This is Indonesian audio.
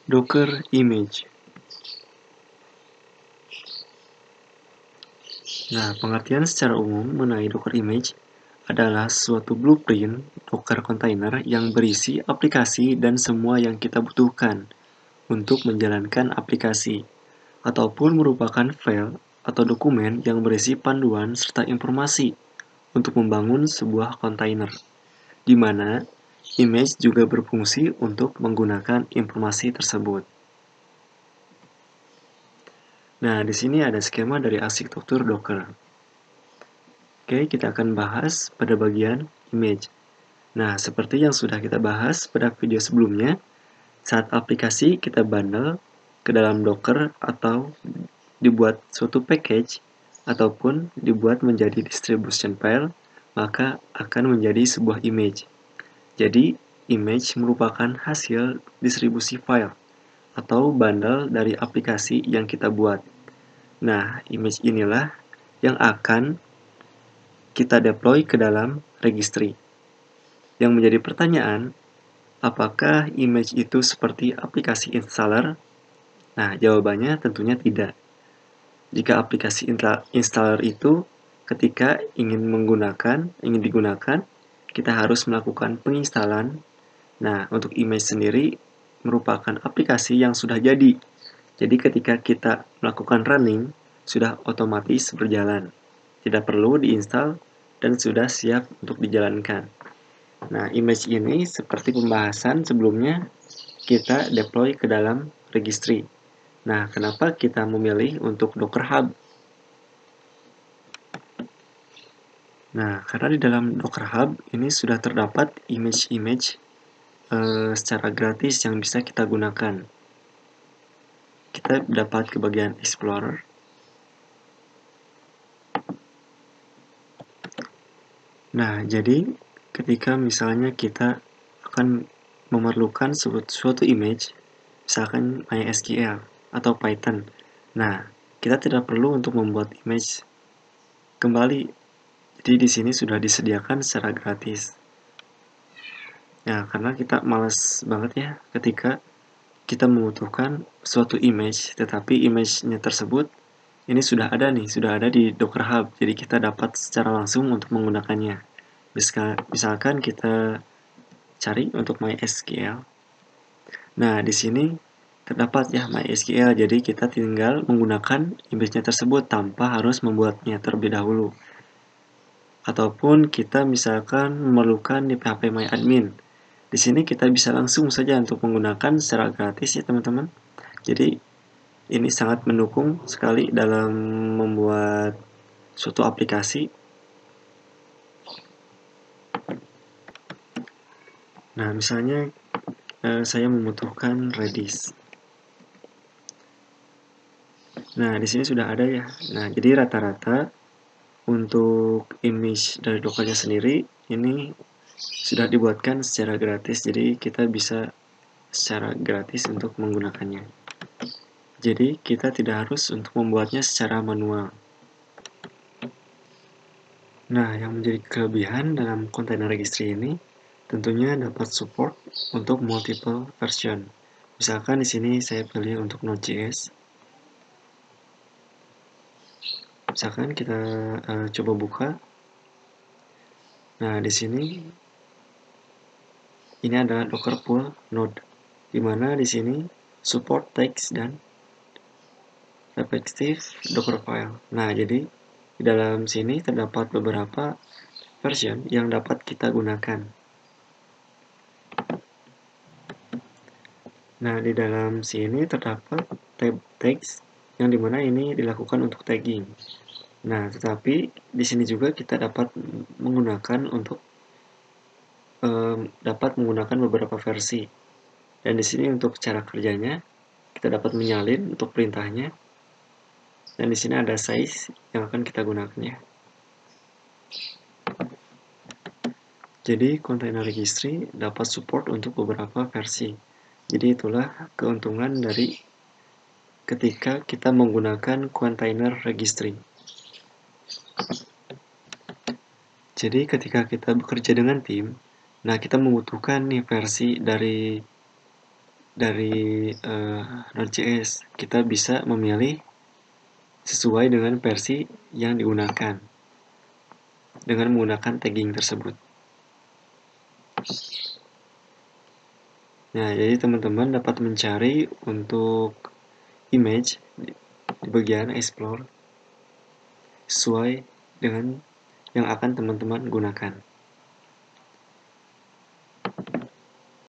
Docker image. Nah, pengertian secara umum mengenai Docker image adalah suatu blueprint Docker container yang berisi aplikasi dan semua yang kita butuhkan untuk menjalankan aplikasi, ataupun merupakan file atau dokumen yang berisi panduan serta informasi untuk membangun sebuah kontainer, di mana image juga berfungsi untuk menggunakan informasi tersebut. Nah, di sini ada skema dari arsitektur Docker. Oke, kita akan bahas pada bagian image. Nah, seperti yang sudah kita bahas pada video sebelumnya, saat aplikasi kita bundle ke dalam Docker atau dibuat suatu package ataupun dibuat menjadi distribution file, maka akan menjadi sebuah image. Jadi, image merupakan hasil distribusi file atau bundle dari aplikasi yang kita buat. Nah, image inilah yang akan kita deploy ke dalam registry. Yang menjadi pertanyaan, apakah image itu seperti aplikasi installer? Nah, jawabannya tentunya tidak. Jika aplikasi installer itu ketika ingin digunakan, kita harus melakukan penginstalan. Nah, untuk image sendiri merupakan aplikasi yang sudah jadi. Jadi ketika kita melakukan running, sudah otomatis berjalan. Tidak perlu diinstal dan sudah siap untuk dijalankan. Nah, image ini seperti pembahasan sebelumnya, kita deploy ke dalam registry. Nah, kenapa kita memilih untuk Docker Hub? Nah, karena di dalam Docker Hub ini sudah terdapat image-image secara gratis yang bisa kita gunakan. Kita dapat ke bagian Explorer. Nah, jadi ketika misalnya kita akan memerlukan suatu image, misalkan MySQL atau Python. Nah, kita tidak perlu untuk membuat image kembali. Jadi di sini sudah disediakan secara gratis. Ya, karena kita malas banget ya ketika kita membutuhkan suatu image, tetapi image-nya tersebut ini sudah ada di Docker Hub, jadi kita dapat secara langsung untuk menggunakannya. Misalkan kita cari untuk MySQL. Nah, di sini terdapat ya MySQL, jadi kita tinggal menggunakan image-nya tersebut tanpa harus membuatnya terlebih dahulu. Ataupun kita misalkan memerlukan di phpMyAdmin. Di sini kita bisa langsung saja untuk menggunakan secara gratis ya teman-teman. Jadi ini sangat mendukung sekali dalam membuat suatu aplikasi. Nah, misalnya saya membutuhkan Redis. Nah, di sini sudah ada ya. Nah, jadi rata-rata untuk image dari Dockernya sendiri ini sudah dibuatkan secara gratis, jadi kita bisa secara gratis untuk menggunakannya. Jadi kita tidak harus untuk membuatnya secara manual. Nah, yang menjadi kelebihan dalam container registry ini tentunya dapat support untuk multiple version. Misalkan di sini saya pilih untuk Node.js. Misalkan kita coba buka. Nah, di sini ini adalah Docker pool node, di mana di sini support text dan respective Docker file. Nah, jadi di dalam sini terdapat beberapa version yang dapat kita gunakan. Nah, di dalam sini terdapat tab text yang dimana ini dilakukan untuk tagging. Nah, tetapi di sini juga kita dapat menggunakan untuk beberapa versi. Dan di sini untuk cara kerjanya kita dapat menyalin untuk perintahnya. Dan di sini ada size yang akan kita gunakannya. Jadi container registry dapat support untuk beberapa versi. Jadi itulah keuntungan dari ketika kita menggunakan container registry. Jadi ketika kita bekerja dengan tim, nah kita membutuhkan nih versi dari dari Node.js, kita bisa memilih sesuai dengan versi yang digunakan dengan menggunakan tagging tersebut. Nah, jadi teman-teman dapat mencari untuk image di bagian explore sesuai dengan yang akan teman-teman gunakan.